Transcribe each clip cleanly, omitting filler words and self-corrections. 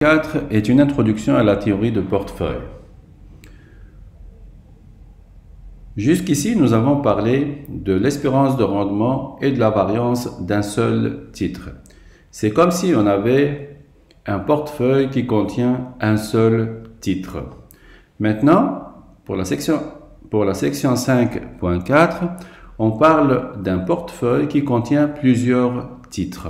4 est une introduction à la théorie de portefeuille. Jusqu'ici, nous avons parlé de l'espérance de rendement et de la variance d'un seul titre. C'est comme si on avait un portefeuille qui contient un seul titre. Maintenant, pour la section 5.4, on parle d'un portefeuille qui contient plusieurs titres.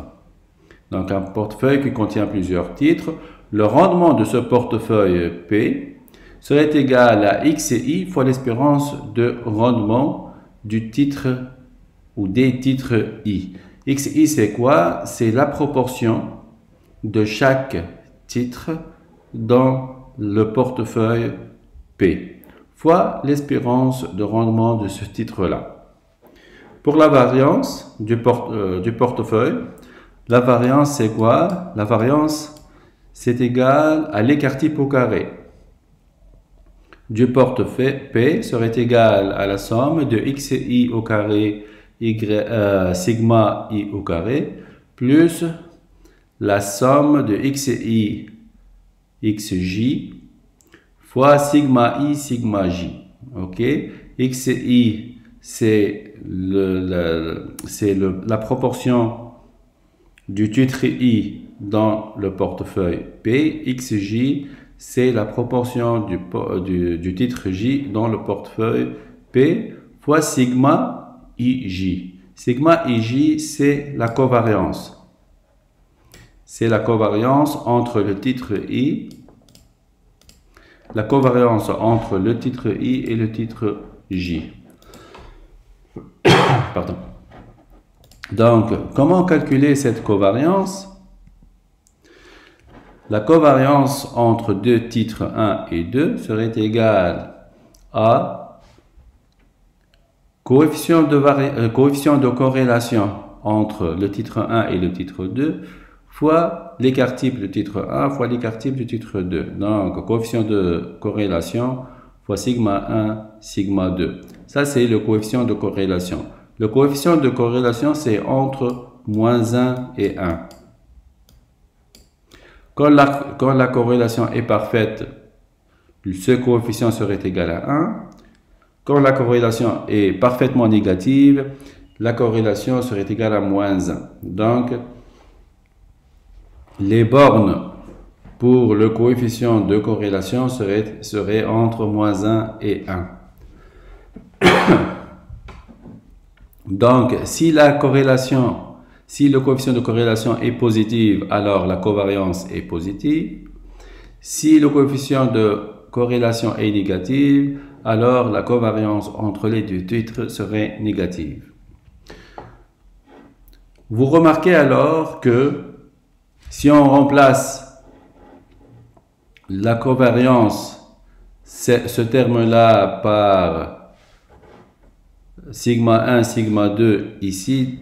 Donc, un portefeuille qui contient plusieurs titres, le rendement de ce portefeuille P serait égal à X et Y fois l'espérance de rendement du titre ou des titres I. X et Y, c'est quoi? C'est la proportion de chaque titre dans le portefeuille P fois l'espérance de rendement de ce titre-là. Pour la variance du portefeuille, la variance, c'est quoi? La variance, c'est égal à l'écart type au carré du portefeuille P serait égal à la somme de X et Y au carré sigma I au carré plus la somme de X et Y XJ fois sigma I sigma J. Ok? X et Y, c'est la proportion du titre I dans le portefeuille P. XJ, c'est la proportion du titre J dans le portefeuille P fois sigma IJ. Sigma IJ, c'est la covariance. C'est la covariance entre le titre I, la covariance entre le titre I et le titre J. Pardon. Donc, comment calculer cette covariance? La covariance entre deux titres 1 et 2 serait égale à coefficient de corrélation entre le titre 1 et le titre 2 fois l'écart type du titre 1 fois l'écart type du titre 2. Donc, coefficient de corrélation fois sigma 1, sigma 2. Ça, c'est le coefficient de corrélation. Le coefficient de corrélation, c'est entre moins 1 et 1. Quand la corrélation est parfaite, ce coefficient serait égal à 1. Quand la corrélation est parfaitement négative, la corrélation serait égale à moins 1. Donc, les bornes pour le coefficient de corrélation seraient entre moins 1 et 1. Donc, si le coefficient de corrélation est positif, alors la covariance est positive. Si le coefficient de corrélation est négatif, alors la covariance entre les deux titres serait négative. Vous remarquez alors que si on remplace la covariance, ce terme-là, par sigma 1, sigma 2 ici,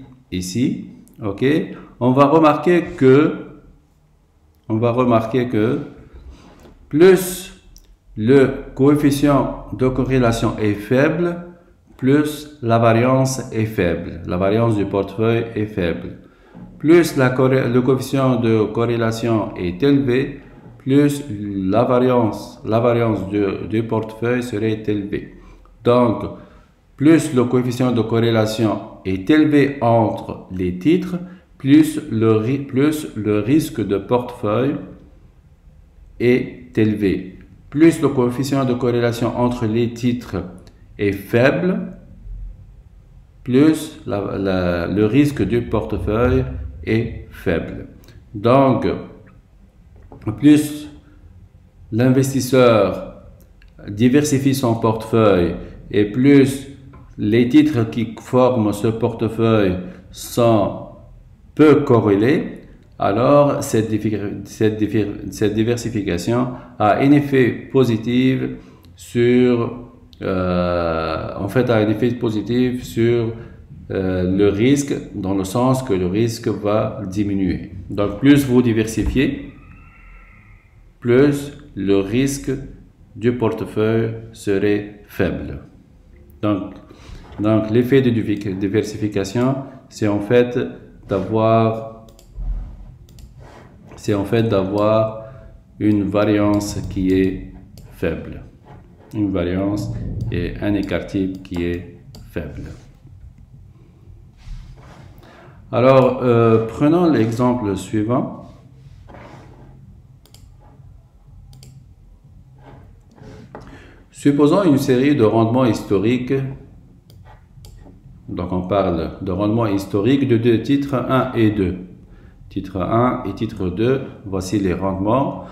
ok, on va remarquer que plus le coefficient de corrélation est faible, plus la variance est faible. La variance du portefeuille est faible. Plus le coefficient de corrélation est élevé, plus la variance du portefeuille serait élevée. Donc, plus le coefficient de corrélation est élevé entre les titres, plus le risque de portefeuille est élevé. Plus le coefficient de corrélation entre les titres est faible, plus le risque du portefeuille est faible. Donc, plus l'investisseur diversifie son portefeuille et plus les titres qui forment ce portefeuille sont peu corrélés, alors cette diversification a un effet positif sur le risque, dans le sens que le risque va diminuer. Donc, plus vous diversifiez, plus le risque du portefeuille serait faible. Donc l'effet de diversification, c'est en fait d'avoir une variance qui est faible. Une variance et un écart type qui est faible. Alors, prenons l'exemple suivant. Supposons une série de rendements historiques. Donc, on parle de rendement historique de deux titres 1 et 2. Titre 1 et titre 2, voici les rendements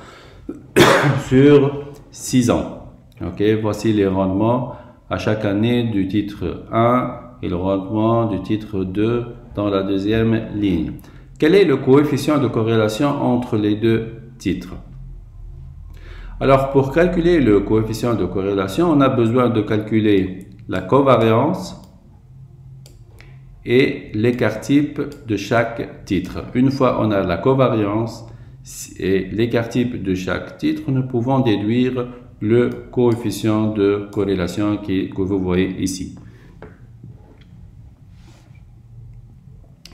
sur 6 ans. Ok, voici les rendements à chaque année du titre 1 et le rendement du titre 2 dans la deuxième ligne. Quel est le coefficient de corrélation entre les deux titres? Alors, pour calculer le coefficient de corrélation, on a besoin de calculer la covariance et l'écart type de chaque titre. Une fois on a la covariance et l'écart type de chaque titre, nous pouvons déduire le coefficient de corrélation que vous voyez ici.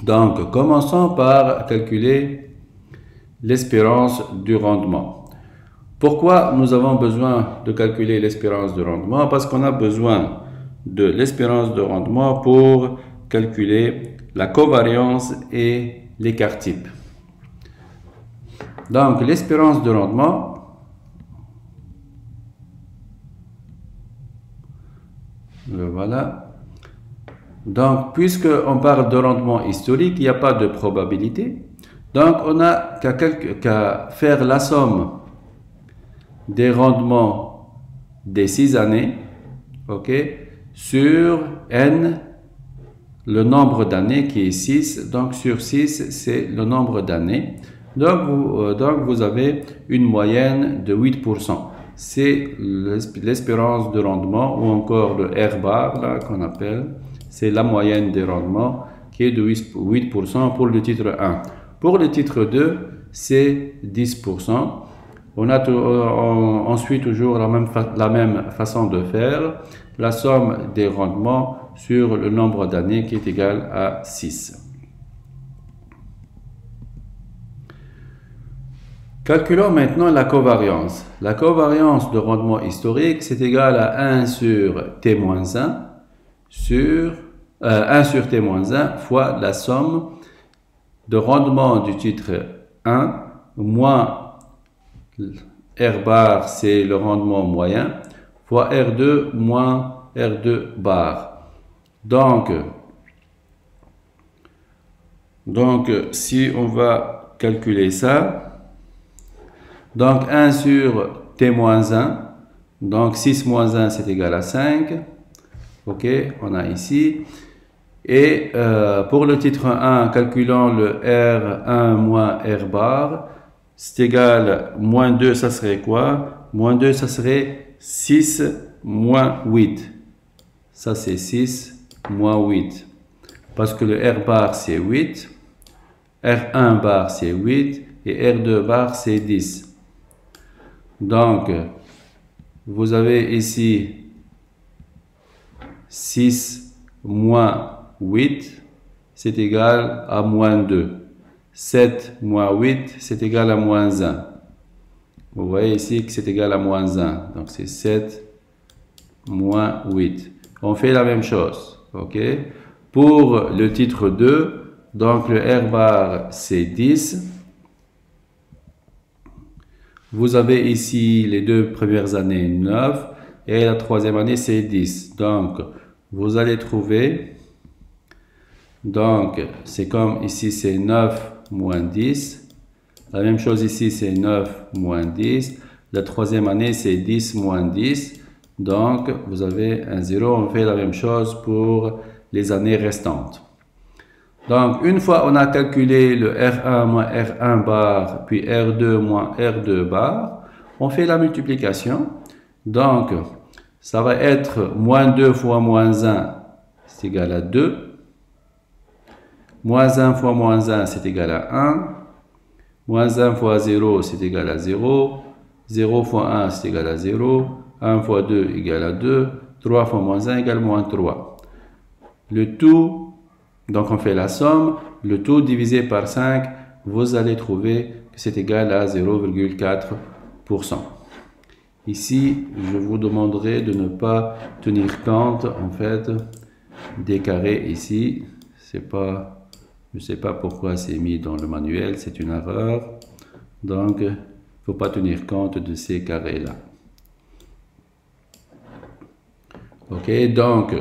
Donc, commençons par calculer l'espérance du rendement. Pourquoi nous avons besoin de calculer l'espérance de rendement? Parce qu'on a besoin de l'espérance de rendement pour calculer la covariance et l'écart type. Donc, l'espérance de rendement, le voilà. Donc, puisqu'on parle de rendement historique, il n'y a pas de probabilité. Donc, on n'a qu'à faire la somme des rendements des 6 années, ok, sur n, le nombre d'années qui est 6, donc sur 6, c'est le nombre d'années. Donc, vous avez une moyenne de 8%. C'est l'espérance de rendement, ou encore le R bar, là, qu'on appelle. C'est la moyenne des rendements qui est de 8% pour le titre 1. Pour le titre 2, c'est 10%. On a ensuite toujours la même façon de faire, la somme des rendements sur le nombre d'années qui est égal à 6. Calculons maintenant la covariance. La covariance de rendement historique, c'est égal à 1 sur T-1 sur 1 sur T-1 fois la somme de rendement du titre 1 moins R bar, c'est le rendement moyen, fois R2 moins R2 bar. Donc, si on va calculer ça, donc 1 sur T-1, donc 6 moins 1 c'est égal à 5, ok, on a ici, et pour le titre 1, calculons le R1 moins R bar, c'est égal à moins 2, ça serait quoi? Moins 2, ça serait 6 moins 8. Ça, c'est 6 moins 8. Parce que le R bar, c'est 8. R1 bar, c'est 8. Et R2 bar, c'est 10. Donc, vous avez ici 6 moins 8, c'est égal à moins 2. 7 moins 8, c'est égal à moins 1. Vous voyez ici que c'est égal à moins 1. Donc, c'est 7 moins 8. On fait la même chose. Ok. Pour le titre 2, donc le R bar, c'est 10. Vous avez ici les deux premières années 9 et la troisième année, c'est 10. Donc, vous allez trouver, donc, c'est comme ici, c'est 9 moins 10. La même chose ici, c'est 9 moins 10. La troisième année, c'est 10 moins 10. Donc, vous avez un 0. On fait la même chose pour les années restantes. Donc, une fois on a calculé le R1 moins R1 bar, puis R2 moins R2 bar, on fait la multiplication. Donc, ça va être moins 2 fois moins 1, c'est égal à 2. Moins 1 fois moins 1, c'est égal à 1. Moins 1 fois 0, c'est égal à 0. 0 fois 1, c'est égal à 0. 1 fois 2 égale à 2. 3 fois moins 1 égale moins 3. Le tout, donc on fait la somme. Le tout divisé par 5, vous allez trouver que c'est égal à 0,4 Ici, je vous demanderai de ne pas tenir compte en fait des carrés ici. C'est pas, je ne sais pas pourquoi c'est mis dans le manuel, c'est une erreur. Donc, il ne faut pas tenir compte de ces carrés-là. Ok, donc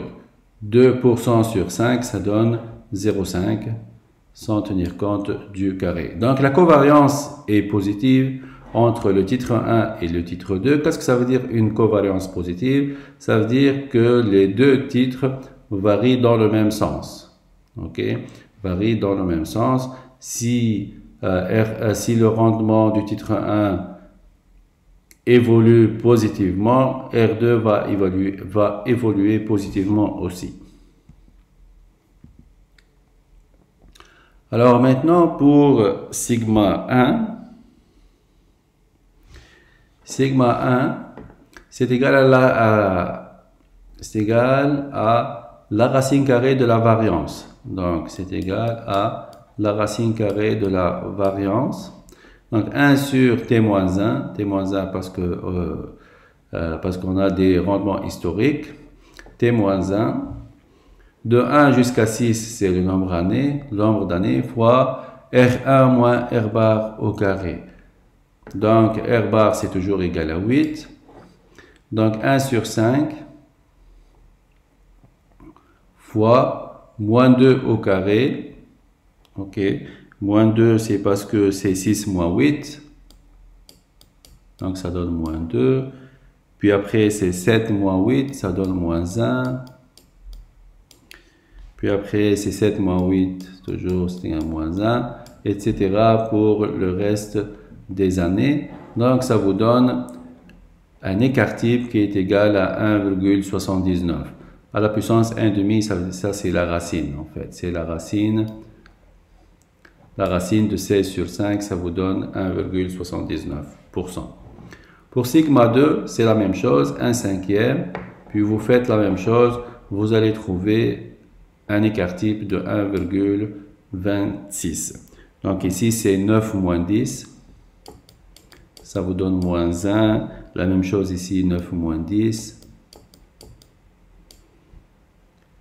2% sur 5, ça donne 0,5 sans tenir compte du carré. Donc, la covariance est positive entre le titre 1 et le titre 2. Qu'est-ce que ça veut dire une covariance positive? Ça veut dire que les deux titres varient dans le même sens. Ok, varient dans le même sens. Si le rendement du titre 1 évolue positivement, R2 va évoluer positivement aussi. Alors maintenant pour sigma 1. Sigma 1, c'est égal à la racine carrée de la variance. Donc, c'est égal à la racine carrée de la variance. Donc, 1 sur T-1, T-1 parce qu'on a des rendements historiques. T-1, de 1 jusqu'à 6, c'est le nombre d'années, fois R1 moins R bar au carré. Donc, R bar, c'est toujours égal à 8. Donc, 1 sur 5 fois moins 2 au carré. Ok. Moins 2, c'est parce que c'est 6 moins 8. Donc, ça donne moins 2. Puis après, c'est 7 moins 8, ça donne moins 1. Puis après, c'est 7 moins 8, toujours c'est un moins 1, etc. pour le reste des années. Donc, ça vous donne un écart type qui est égal à 1,79. À la puissance 1,5, ça c'est la racine, en fait. C'est la racine de 16 sur 5, ça vous donne 1,79%. Pour sigma 2, c'est la même chose, 1/5. Puis vous faites la même chose, vous allez trouver un écart type de 1,26. Donc ici, c'est 9 moins 10. Ça vous donne moins 1. La même chose ici, 9 moins 10.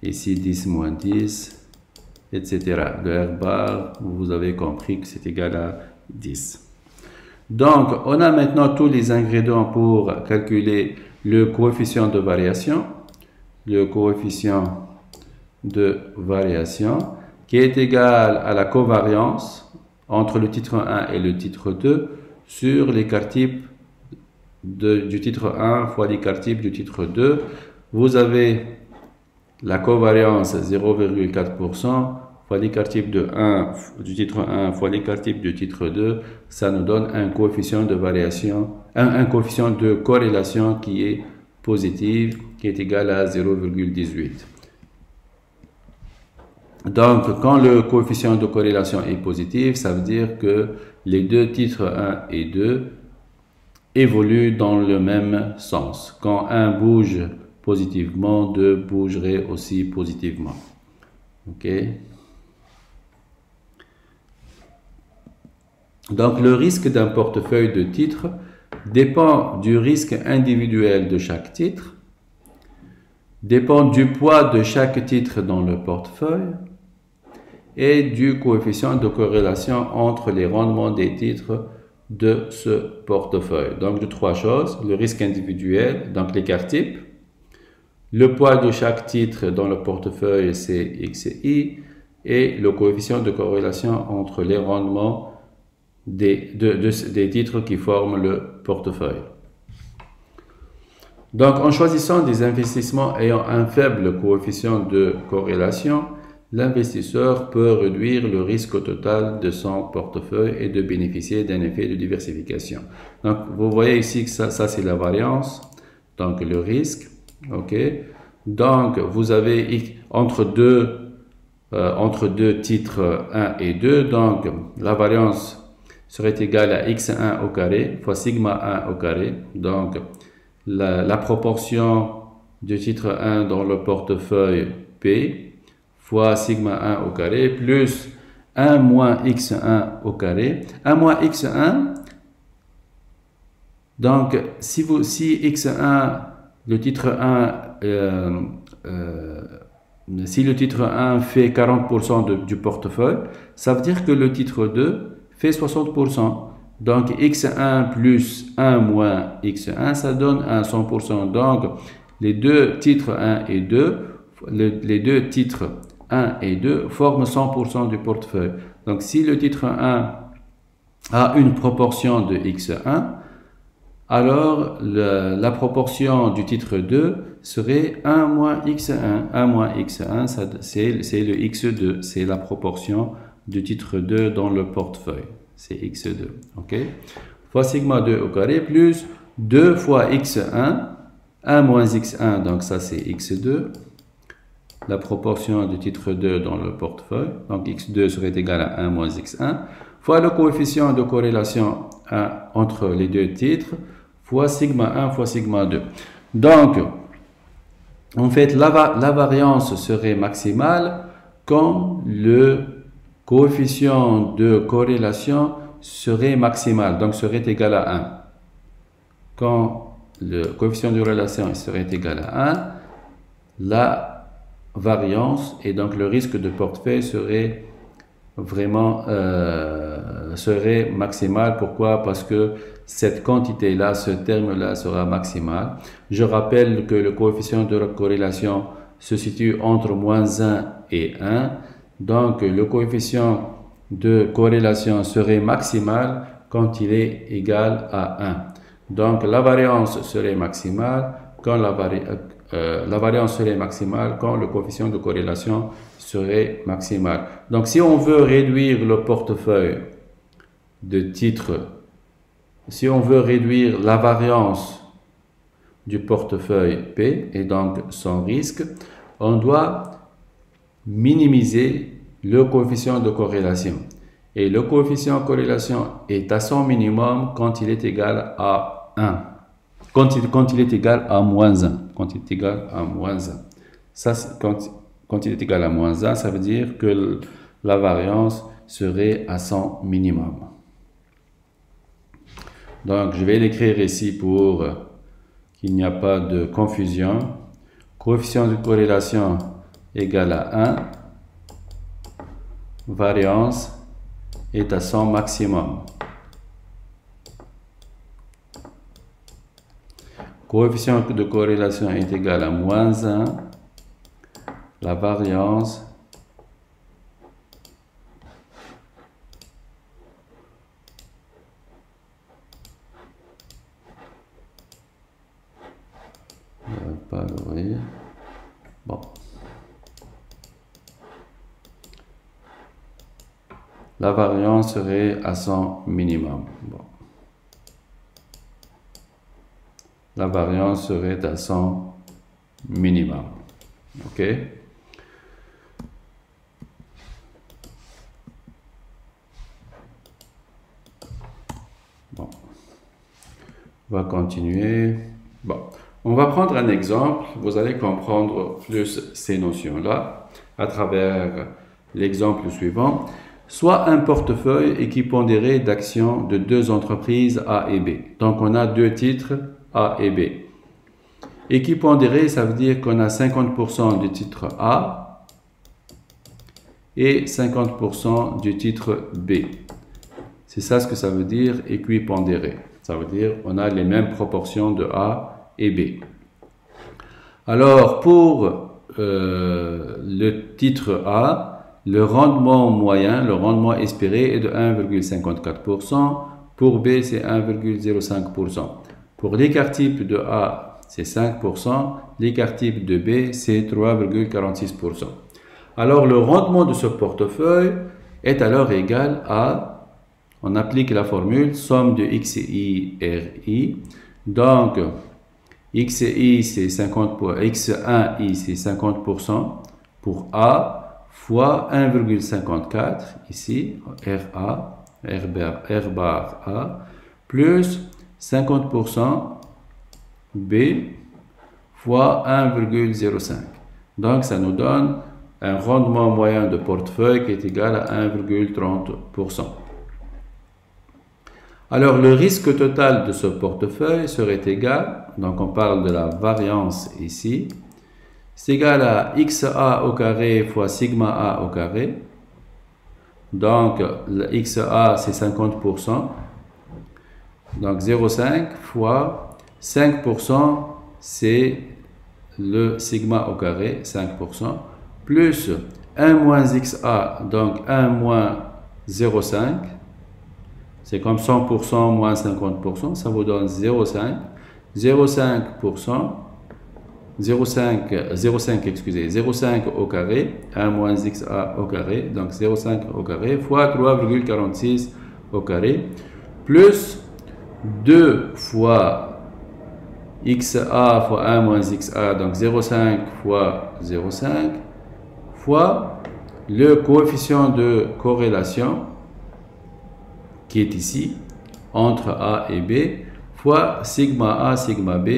Ici, 10 moins 10, etc. Le R bar, vous avez compris que c'est égal à 10. Donc, on a maintenant tous les ingrédients pour calculer le coefficient de variation. Le coefficient de variation qui est égal à la covariance entre le titre 1 et le titre 2 sur l'écart type du titre 1 fois l'écart type du titre 2. Vous avez la covariance 0,4% fois l'écart type du titre 1 fois l'écart type du titre 2. Ça nous donne un coefficient de variation, un coefficient de corrélation qui est positif, qui est égal à 0,18. Donc, quand le coefficient de corrélation est positif, ça veut dire que les deux titres 1 et 2 évoluent dans le même sens. Quand un bouge positivement, 2 bougerait aussi positivement. Ok? Donc, le risque d'un portefeuille de titres dépend du risque individuel de chaque titre, dépend du poids de chaque titre dans le portefeuille, et du coefficient de corrélation entre les rendements des titres de ce portefeuille. Donc, de trois choses, le risque individuel, donc l'écart type, le poids de chaque titre dans le portefeuille, c'est X et Y, et le coefficient de corrélation entre les rendements des titres qui forment le portefeuille. Donc, en choisissant des investissements ayant un faible coefficient de corrélation, l'investisseur peut réduire le risque total de son portefeuille et de bénéficier d'un effet de diversification. Donc, vous voyez ici que ça c'est la variance, donc le risque. Ok. Donc, vous avez entre deux titres 1 et 2, donc la variance serait égale à x1 au carré fois sigma 1 au carré. Donc, la proportion du titre 1 dans le portefeuille P fois sigma 1 au carré plus 1 moins x1 au carré. 1 moins x1, Donc, si X1, le titre 1, si le titre 1 fait 40% du portefeuille, ça veut dire que le titre 2 fait 60%. Donc, X1 plus 1 moins X1, ça donne un 100%. Donc, les deux titres 1 et 2, les deux titres 1 et 2 forment 100% du portefeuille. Donc, si le titre 1 a une proportion de X1, alors la proportion du titre 2 serait 1 moins X1. 1 moins X1, c'est le X2, c'est la proportion du titre 2 dans le portefeuille. C'est X2, ok? Fois sigma 2 au carré plus 2 fois X1, 1 moins X1, donc ça c'est X2, la proportion du titre 2 dans le portefeuille, donc X2 serait égal à 1 moins X1, fois le coefficient de corrélation entre les deux titres, fois sigma 1 fois sigma 2. Donc, en fait, la variance serait maximale quand le coefficient de corrélation serait maximal, donc serait égal à 1. Quand le coefficient de corrélation serait égal à 1, la variance et donc le risque de portefeuille serait vraiment serait maximal. Pourquoi? Parce que cette quantité-là, ce terme-là sera maximal. Je rappelle que le coefficient de corrélation se situe entre moins 1 et 1. Donc, le coefficient de corrélation serait maximal quand il est égal à 1. Donc, la variance serait maximale quand la variance serait maximale quand le coefficient de corrélation serait maximal. Donc, si on veut réduire le portefeuille de titres, si on veut réduire la variance du portefeuille P et donc son risque, on doit minimiser le coefficient de corrélation. Et le coefficient de corrélation est à son minimum quand il est égal à 1. Quand il est égal à moins 1. Quand il est égal à moins 1. Ça, quand il est égal à moins 1, ça veut dire que la variance serait à son minimum. Donc, je vais l'écrire ici pour qu'il n'y a pas de confusion. Coefficient de corrélation égal à 1. Variance est à son maximum. Coefficient de corrélation est égal à moins 1. La variance pas l'ouvrir. Bon. La variance serait à son minimum. Bon. La variance serait à son minimum. OK? Bon. On va continuer. Bon. On va prendre un exemple. Vous allez comprendre plus ces notions-là à travers l'exemple suivant. Soit un portefeuille équipondéré d'actions de deux entreprises A et B. Donc, on a deux titres A et B. Équipondéré, ça veut dire qu'on a 50% du titre A et 50% du titre B. C'est ça ce que ça veut dire équipondéré. Ça veut dire qu'on a les mêmes proportions de A et B. Alors, pour le titre A, le rendement moyen, le rendement espéré est de 1,54%. Pour B, c'est 1,05%. Pour l'écart type de A, c'est 5%. L'écart type de B, c'est 3,46%. Alors, le rendement de ce portefeuille est alors égal à, on applique la formule, somme de X et Y, RI. Donc, X et Y, c'est 50 pour X1, Y, c'est 50% pour A, fois 1,54 ici, RA, R bar A, plus 50% B fois 1,05. Donc, ça nous donne un rendement moyen de portefeuille qui est égal à 1,30%. Alors, le risque total de ce portefeuille serait égal, donc on parle de la variance ici, c'est égal à xa au carré fois sigma a au carré. Donc, le xa, c'est 50%. Donc, 0,5 fois 5%, c'est le sigma au carré, 5%, plus 1 moins xa, donc 1 moins 0,5. C'est comme 100% moins 50%, ça vous donne 0,5. 0,5%, 0,5, excusez, 0,5 au carré, 1 moins xa au carré, donc 0,5 au carré, fois 3,46 au carré, plus 2 fois xa fois 1 moins xa, donc 0,5 fois 0,5, fois le coefficient de corrélation, qui est ici, entre A et B, fois sigma A, sigma B,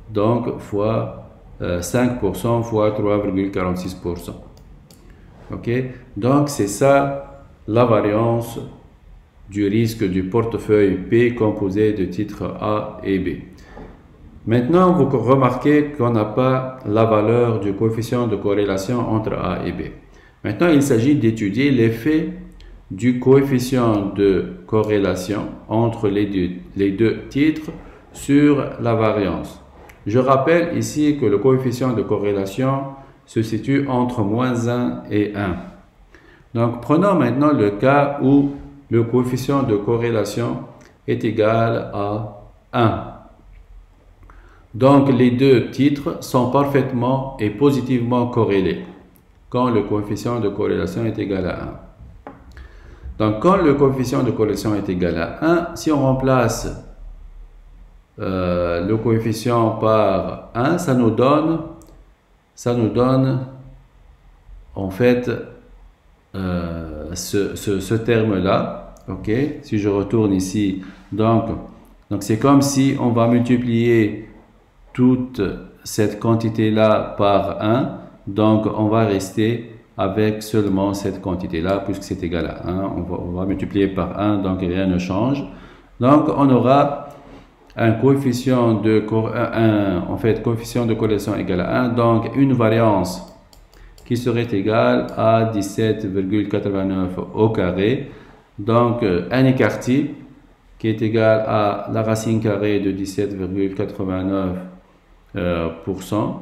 donc fois 5% fois 3,46%. Ok? Donc, c'est ça la variance du risque du portefeuille P composé de titres A et B. Maintenant, vous remarquez qu'on n'a pas la valeur du coefficient de corrélation entre A et B. Maintenant, il s'agit d'étudier l'effet du coefficient de corrélation entre les deux titres sur la variance. Je rappelle ici que le coefficient de corrélation se situe entre moins 1 et 1. Donc, prenons maintenant le cas où le coefficient de corrélation est égal à 1. Donc, les deux titres sont parfaitement et positivement corrélés quand le coefficient de corrélation est égal à 1. Donc, quand le coefficient de corrélation est égal à 1, si on remplace le coefficient par 1, ça nous donne en fait ce terme-là. Ok, si je retourne ici, donc c'est comme si on va multiplier toute cette quantité-là par 1, donc on va rester avec seulement cette quantité-là, puisque c'est égal à 1, on va multiplier par 1, donc rien ne change. Donc on aura un coefficient de corrélation égal à 1, donc une variance qui serait égale à 17,89 au carré, donc un écart-type qui est égal à la racine carrée de 17,89%.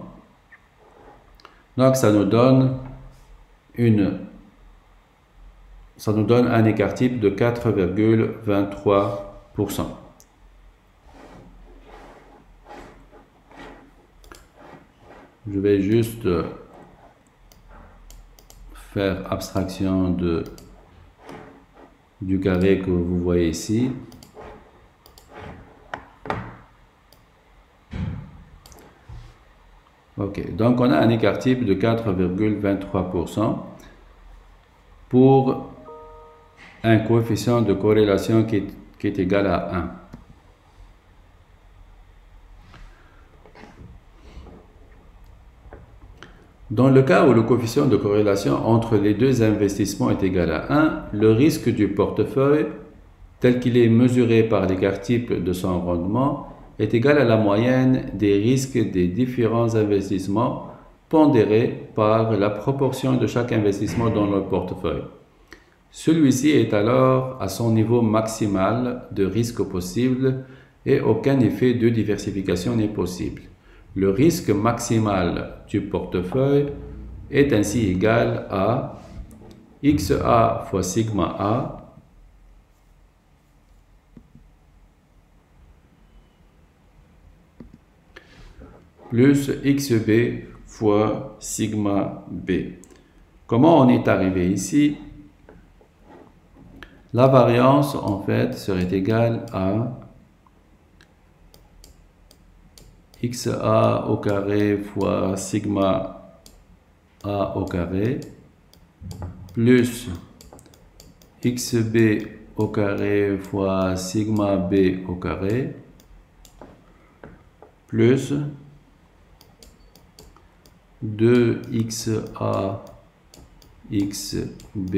Donc ça nous donne un écart-type de 4,23%. Je vais juste faire abstraction du carré que vous voyez ici. Ok, donc on a un écart-type de 4,23% pour un coefficient de corrélation qui est égal à 1. Dans le cas où le coefficient de corrélation entre les deux investissements est égal à 1, le risque du portefeuille, tel qu'il est mesuré par l'écart-type de son rendement, est égal à la moyenne des risques des différents investissements pondérés par la proportion de chaque investissement dans le portefeuille. Celui-ci est alors à son niveau maximal de risque possible et aucun effet de diversification n'est possible. Le risque maximal du portefeuille est ainsi égal à xa fois sigma a plus xb fois sigma b. Comment on est arrivé ici? La variance, en fait, serait égale à xa au carré fois sigma a au carré plus xb au carré fois sigma b au carré plus 2xa xb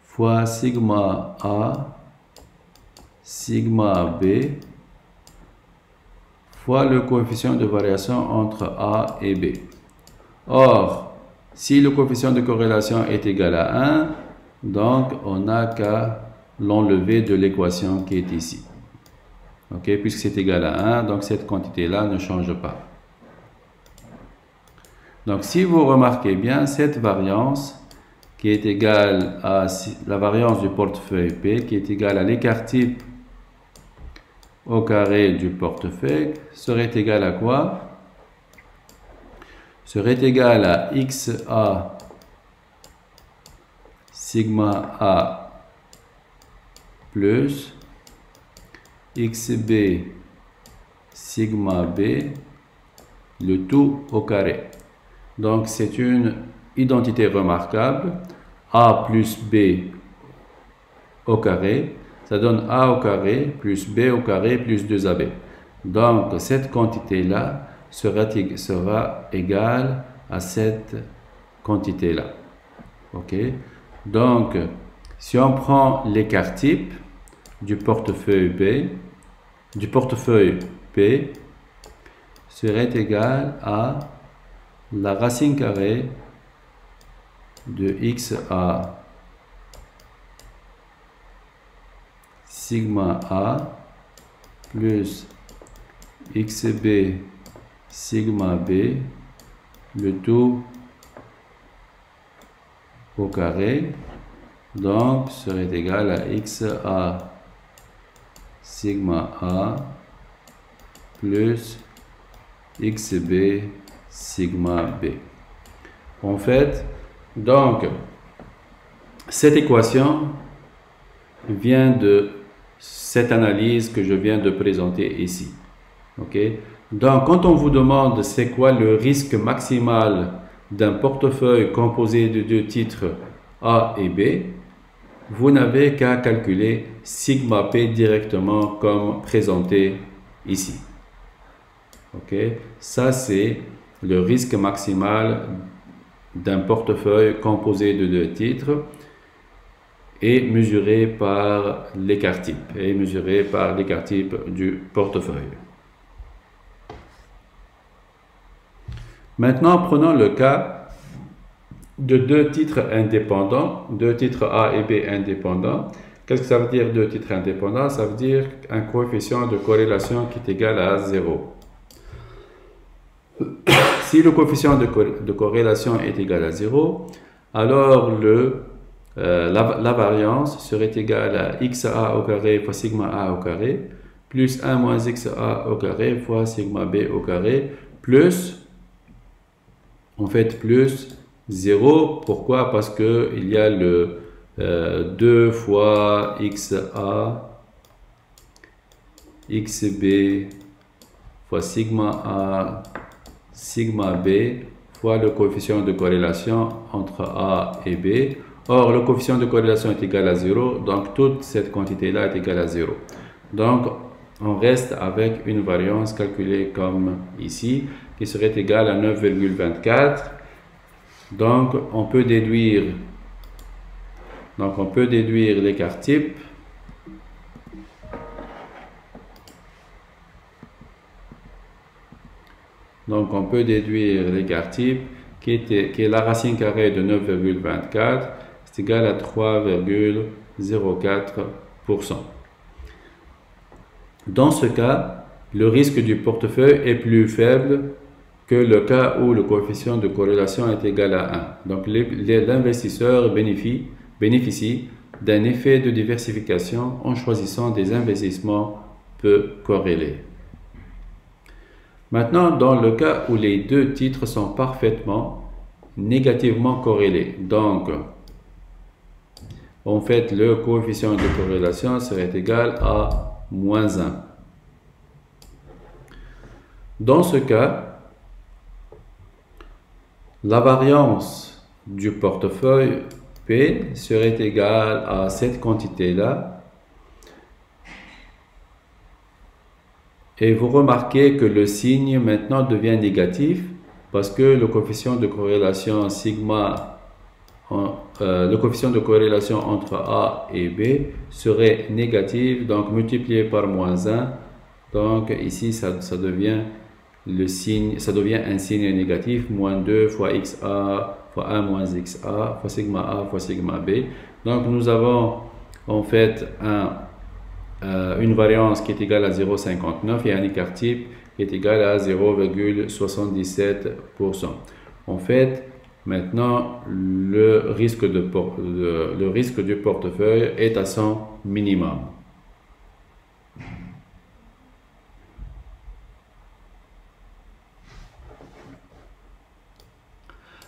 fois sigma a sigma B fois le coefficient de variation entre A et B. Or, si le coefficient de corrélation est égal à 1, donc on n'a qu'à l'enlever de l'équation qui est ici. Ok, puisque c'est égal à 1, donc cette quantité-là ne change pas. Donc si vous remarquez bien, cette variance qui est égale à la variance du portefeuille P, qui est égale à l'écart type au carré du portefeuille, serait égale à quoi? Serait égale à XA sigma A plus XB sigma B, le tout au carré. Donc c'est une identité remarquable. A plus B au carré, ça donne A au carré plus B au carré plus 2AB. Donc cette quantité-là sera égale à cette quantité-là. Ok? Donc, si on prend l'écart type du portefeuille P serait égal à la racine carrée de XA sigma A plus XB sigma B, le tout au carré, donc serait égal à XA sigma A plus XB sigma B. En fait, donc, cette équation vient de cette analyse que je viens de présenter ici. Ok? Donc, quand on vous demande c'est quoi le risque maximal d'un portefeuille composé de deux titres A et B, vous n'avez qu'à calculer sigma P directement comme présenté ici. Ok? Ça, c'est le risque maximal d'un portefeuille composé de deux titres et mesuré par l'écart type du portefeuille. Maintenant, prenons le cas de deux titres indépendants, deux titres A et B indépendants. Qu'est-ce que ça veut dire deux titres indépendants? Ça veut dire un coefficient de corrélation qui est égal à 0. Si le coefficient de corrélation est égal à 0, alors la variance serait égale à XA au carré fois sigma A au carré, plus 1 moins XA au carré fois sigma B au carré, plus 0. Pourquoi? Parce qu'il y a le 2 fois XA, XB fois sigma A, sigma B fois le coefficient de corrélation entre A et B. Or, le coefficient de corrélation est égal à 0, donc toute cette quantité-là est égale à 0. Donc, on reste avec une variance calculée comme ici, qui serait égale à 9,24. Donc, on peut déduire l'écart type. Donc, on peut déduire l'écart type qui est la racine carrée de 9,24, c'est égal à 3,04%. Dans ce cas, le risque du portefeuille est plus faible que le cas où le coefficient de corrélation est égal à 1. Donc, l'investisseur bénéficie d'un effet de diversification en choisissant des investissements peu corrélés. Maintenant, dans le cas où les deux titres sont parfaitement négativement corrélés, donc en fait le coefficient de corrélation serait égal à moins 1. Dans ce cas, la variance du portefeuille P serait égale à cette quantité-là. Et vous remarquez que le signe maintenant devient négatif parce que le coefficient de corrélation sigma le coefficient de corrélation entre A et B serait négatif, donc multiplié par moins 1. Donc ici, ça devient un signe négatif, moins 2 fois XA fois 1 moins XA fois sigma A fois sigma B. Donc nous avons en fait une variance qui est égale à 0,59 et un écart type qui est égal à 0,77%. En fait, maintenant, le risque du portefeuille est à son minimum.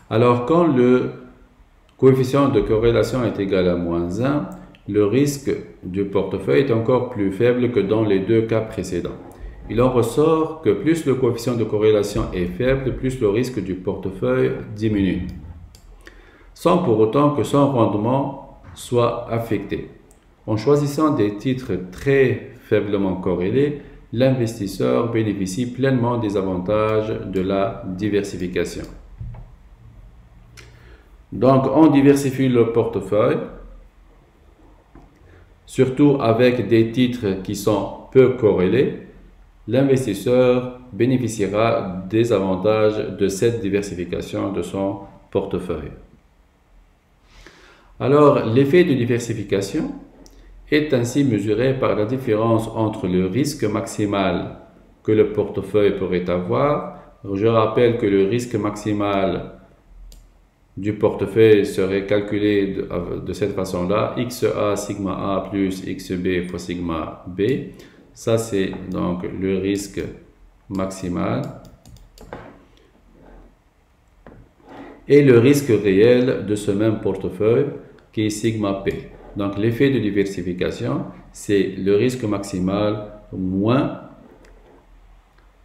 Alors, quand le coefficient de corrélation est égal à moins 1, le risque du portefeuille est encore plus faible que dans les deux cas précédents. Il en ressort que plus le coefficient de corrélation est faible, plus le risque du portefeuille diminue, sans pour autant que son rendement soit affecté. En choisissant des titres très faiblement corrélés, l'investisseur bénéficie pleinement des avantages de la diversification. Donc, on diversifie le portefeuille, surtout avec des titres qui sont peu corrélés. L'investisseur bénéficiera des avantages de cette diversification de son portefeuille. Alors, l'effet de diversification est ainsi mesuré par la différence entre le risque maximal que le portefeuille pourrait avoir. Je rappelle que le risque maximal du portefeuille serait calculé de cette façon-là, XA sigma A plus XB fois sigma B. Ça, c'est donc le risque maximal. Et le risque réel de ce même portefeuille qui est sigma P. Donc, l'effet de diversification, c'est le risque maximal moins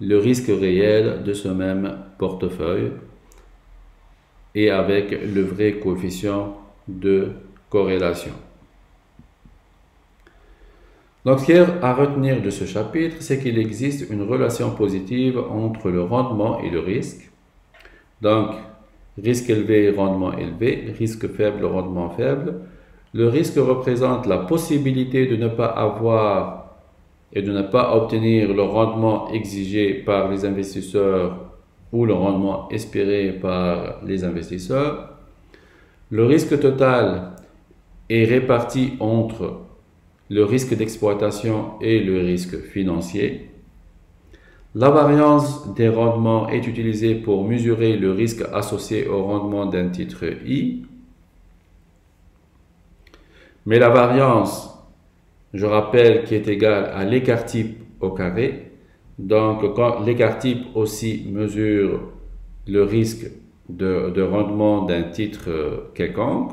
le risque réel de ce même portefeuille et avec le vrai coefficient de corrélation. Donc, ce qu'il y a à retenir de ce chapitre, c'est qu'il existe une relation positive entre le rendement et le risque. Donc, risque élevé, rendement élevé, risque faible, rendement faible. Le risque représente la possibilité de ne pas avoir et de ne pas obtenir le rendement exigé par les investisseurs ou le rendement espéré par les investisseurs. Le risque total est réparti entre le risque d'exploitation et le risque financier. La variance des rendements est utilisée pour mesurer le risque associé au rendement d'un titre I. Mais la variance, je rappelle, qui est égale à l'écart type au carré. Donc, quand l'écart type aussi mesure le risque de rendement d'un titre quelconque,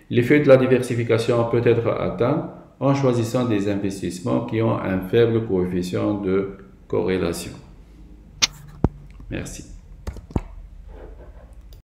l'effet de la diversification peut être atteint en choisissant des investissements qui ont un faible coefficient de corrélation. Merci.